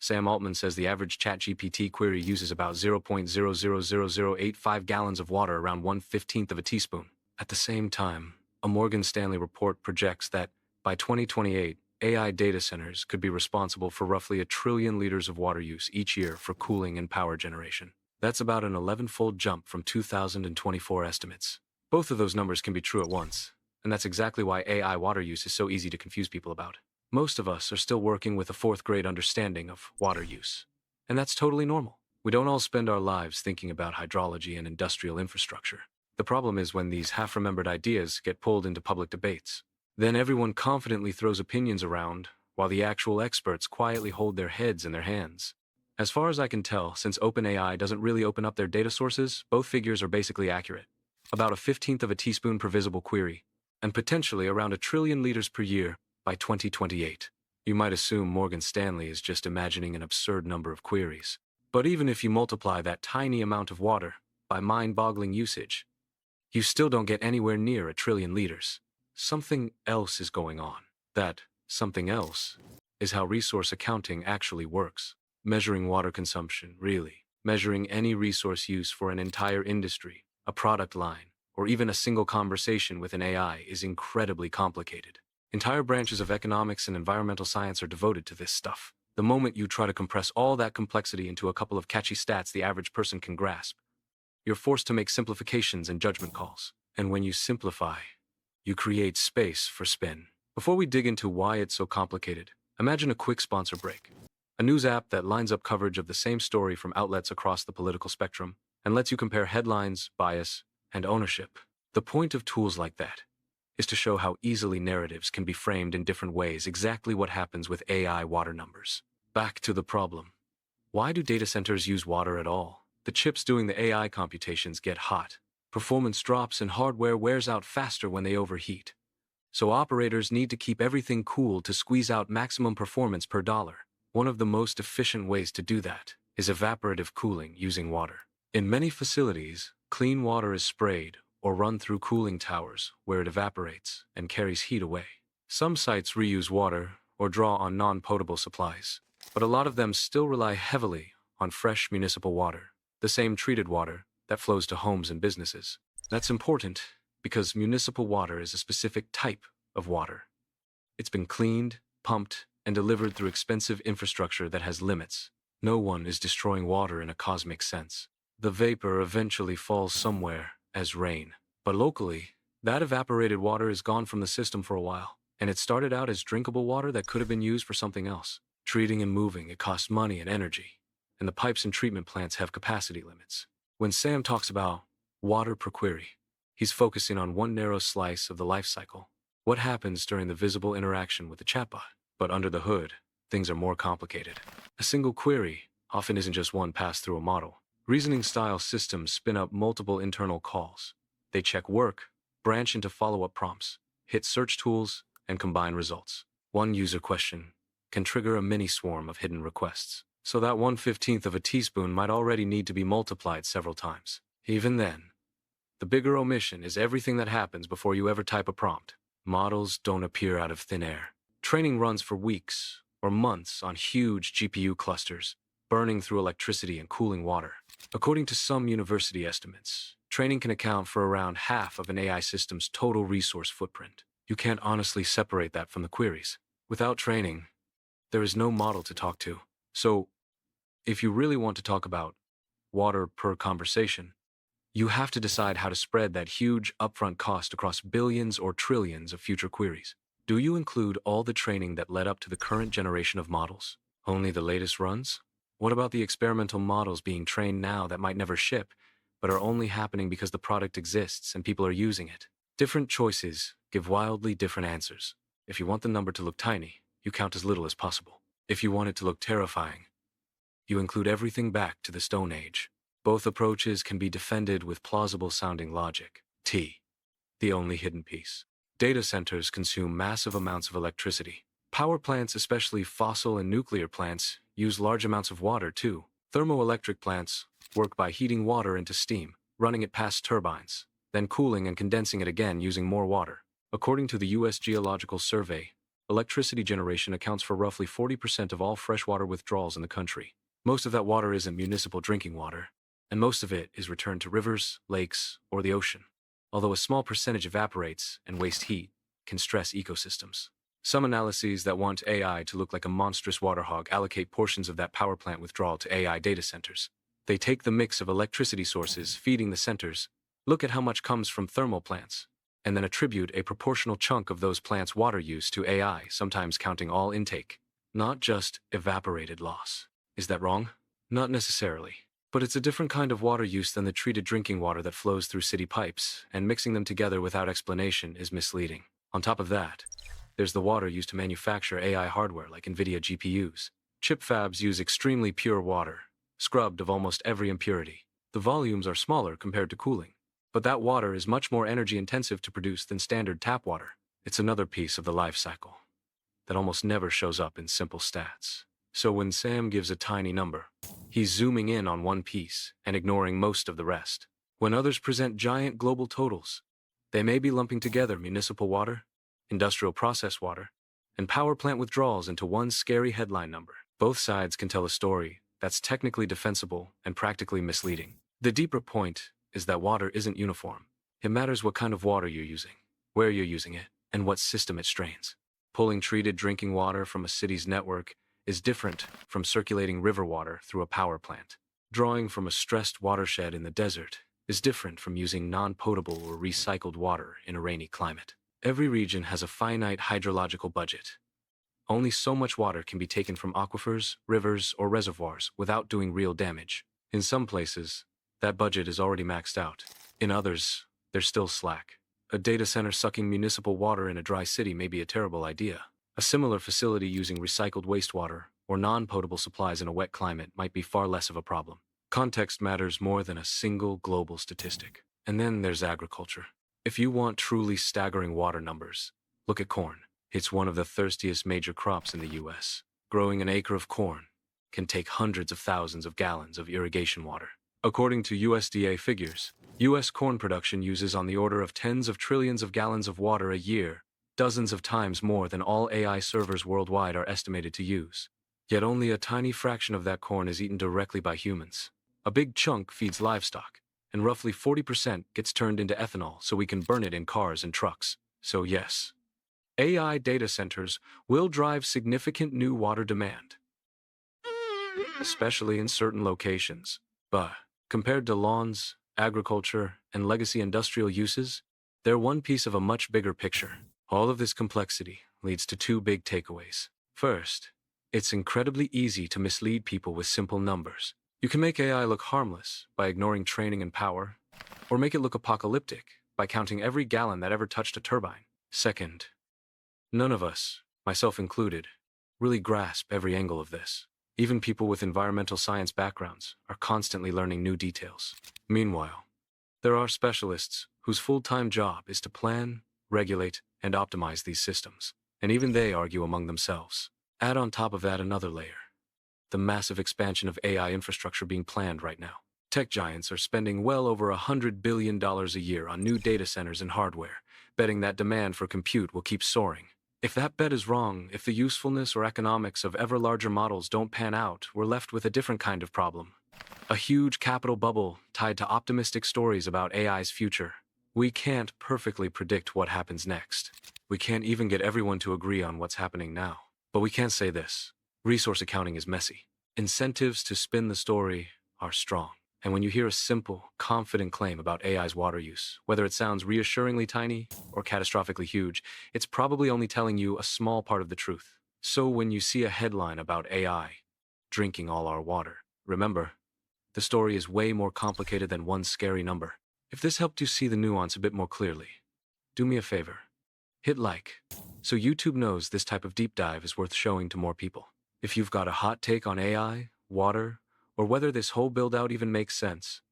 Sam Altman says the average ChatGPT query uses about 0.000085 gallons of water, around 1/15 of a teaspoon. At the same time, a Morgan Stanley report projects that by 2028, AI data centers could be responsible for roughly 1 trillion liters of water use each year for cooling and power generation. That's about an 11-fold jump from 2024 estimates. Both of those numbers can be true at once, and that's exactly why AI water use is so easy to confuse people about. Most of us are still working with a fourth-grade understanding of water use, and that's totally normal. We don't all spend our lives thinking about hydrology and industrial infrastructure. The problem is when these half-remembered ideas get pulled into public debates. Then everyone confidently throws opinions around, while the actual experts quietly hold their heads in their hands. As far as I can tell, since OpenAI doesn't really open up their data sources, both figures are basically accurate. About 1/15 of a teaspoon per visible query, and potentially around 1 trillion liters per year by 2028. You might assume Morgan Stanley is just imagining an absurd number of queries. But even if you multiply that tiny amount of water by mind-boggling usage, you still don't get anywhere near 1 trillion liters. Something else is going on. That something else is how resource accounting actually works. Measuring water consumption, really. Measuring any resource use for an entire industry, a product line, or even a single conversation with an AI is incredibly complicated. Entire branches of economics and environmental science are devoted to this stuff. The moment you try to compress all that complexity into a couple of catchy stats the average person can grasp, you're forced to make simplifications and judgment calls. And when you simplify, you create space for spin. Before we dig into why it's so complicated, imagine a quick sponsor break. A news app that lines up coverage of the same story from outlets across the political spectrum and lets you compare headlines, bias, and ownership. The point of tools like that is to show how easily narratives can be framed in different ways, exactly what happens with AI water numbers. Back to the problem. Why do data centers use water at all? The chips doing the AI computations get hot. Performance drops and hardware wears out faster when they overheat. So operators need to keep everything cool to squeeze out maximum performance per dollar. One of the most efficient ways to do that is evaporative cooling using water. In many facilities, clean water is sprayed or run through cooling towers where it evaporates and carries heat away. Some sites reuse water or draw on non-potable supplies, but a lot of them still rely heavily on fresh municipal water, the same treated water that flows to homes and businesses. That's important because municipal water is a specific type of water. It's been cleaned, pumped, and delivered through expensive infrastructure that has limits. No one is destroying water in a cosmic sense. The vapor eventually falls somewhere as rain. But locally, that evaporated water is gone from the system for a while, and it started out as drinkable water that could have been used for something else. Treating and moving, it costs money and energy, and the pipes and treatment plants have capacity limits. When Sam talks about water per query, he's focusing on one narrow slice of the life cycle. What happens during the visible interaction with the chatbot? But under the hood, things are more complicated. A single query often isn't just one pass through a model. Reasoning-style systems spin up multiple internal calls. They check work, branch into follow-up prompts, hit search tools, and combine results. One user question can trigger a mini-swarm of hidden requests. So that 1/15 of a teaspoon might already need to be multiplied several times. Even then, the bigger omission is everything that happens before you ever type a prompt. Models don't appear out of thin air. Training runs for weeks or months on huge GPU clusters, burning through electricity and cooling water. According to some university estimates, training can account for around half of an AI system's total resource footprint. You can't honestly separate that from the queries. Without training, there is no model to talk to. So, if you really want to talk about water per conversation, you have to decide how to spread that huge upfront cost across billions or trillions of future queries. Do you include all the training that led up to the current generation of models? Only the latest runs? What about the experimental models being trained now that might never ship, but are only happening because the product exists and people are using it? Different choices give wildly different answers. If you want the number to look tiny, you count as little as possible. If you want it to look terrifying, you include everything back to the Stone Age. Both approaches can be defended with plausible-sounding logic. The only hidden piece. Data centers consume massive amounts of electricity. Power plants, especially fossil and nuclear plants, use large amounts of water too. Thermoelectric plants work by heating water into steam, running it past turbines, then cooling and condensing it again using more water. According to the U.S. Geological Survey, electricity generation accounts for roughly 40% of all freshwater withdrawals in the country. Most of that water isn't municipal drinking water, and most of it is returned to rivers, lakes, or the ocean. Although a small percentage evaporates and waste heat can stress ecosystems. Some analyses that want AI to look like a monstrous water hog allocate portions of that power plant withdrawal to AI data centers. They take the mix of electricity sources feeding the centers, look at how much comes from thermal plants, and then attribute a proportional chunk of those plants' water use to AI, sometimes counting all intake, not just evaporated loss. Is that wrong? Not necessarily. But it's a different kind of water use than the treated drinking water that flows through city pipes, and mixing them together without explanation is misleading. On top of that, there's the water used to manufacture AI hardware like NVIDIA GPUs. Chip fabs use extremely pure water, scrubbed of almost every impurity. The volumes are smaller compared to cooling, but that water is much more energy intensive to produce than standard tap water. It's another piece of the life cycle that almost never shows up in simple stats. So when Sam gives a tiny number, he's zooming in on one piece and ignoring most of the rest. When others present giant global totals, they may be lumping together municipal water, industrial process water, and power plant withdrawals into one scary headline number. Both sides can tell a story that's technically defensible and practically misleading. The deeper point is that water isn't uniform. It matters what kind of water you're using, where you're using it, and what system it strains. Pulling treated drinking water from a city's network is different from circulating river water through a power plant. Drawing from a stressed watershed in the desert is different from using non-potable or recycled water in a rainy climate. Every region has a finite hydrological budget. Only so much water can be taken from aquifers, rivers, or reservoirs without doing real damage. In some places, that budget is already maxed out. In others, there's still slack. A data center sucking municipal water in a dry city may be a terrible idea. A similar facility using recycled wastewater or non-potable supplies in a wet climate might be far less of a problem. Context matters more than a single global statistic. And then there's agriculture. If you want truly staggering water numbers, look at corn. It's one of the thirstiest major crops in the US. Growing an acre of corn can take hundreds of thousands of gallons of irrigation water. According to USDA figures, US corn production uses on the order of tens of trillions of gallons of water a year, dozens of times more than all AI servers worldwide are estimated to use. Yet only a tiny fraction of that corn is eaten directly by humans. A big chunk feeds livestock, and roughly 40% gets turned into ethanol so we can burn it in cars and trucks. So yes, AI data centers will drive significant new water demand, especially in certain locations. But compared to lawns, agriculture, and legacy industrial uses, they're one piece of a much bigger picture. All of this complexity leads to two big takeaways. First, it's incredibly easy to mislead people with simple numbers. You can make AI look harmless by ignoring training and power, or make it look apocalyptic by counting every gallon that ever touched a turbine. Second, none of us, myself included, really grasp every angle of this. Even people with environmental science backgrounds are constantly learning new details. Meanwhile, there are specialists whose full-time job is to plan, regulate, and optimize these systems, and even they argue among themselves. Add on top of that another layer: the massive expansion of AI infrastructure being planned right now. Tech giants are spending well over $100 billion a year on new data centers and hardware, betting that demand for compute will keep soaring. If that bet is wrong, if the usefulness or economics of ever larger models don't pan out, we're left with a different kind of problem. A huge capital bubble tied to optimistic stories about AI's future. We can't perfectly predict what happens next. We can't even get everyone to agree on what's happening now. But we can say this: resource accounting is messy. Incentives to spin the story are strong. And when you hear a simple, confident claim about AI's water use, whether it sounds reassuringly tiny or catastrophically huge, it's probably only telling you a small part of the truth. So when you see a headline about AI drinking all our water, remember, the story is way more complicated than one scary number. If this helped you see the nuance a bit more clearly, do me a favor. Hit like, so YouTube knows this type of deep dive is worth showing to more people. If you've got a hot take on AI, water, or whether this whole build-out even makes sense,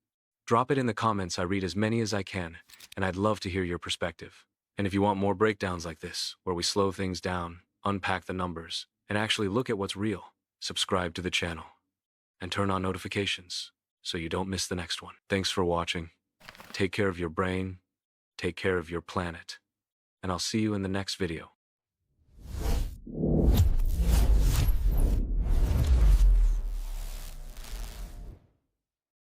drop it in the comments. I read as many as I can, and I'd love to hear your perspective. And if you want more breakdowns like this, where we slow things down, unpack the numbers, and actually look at what's real, subscribe to the channel, and turn on notifications so you don't miss the next one. Thanks for watching. Take care of your brain, take care of your planet, and I'll see you in the next video.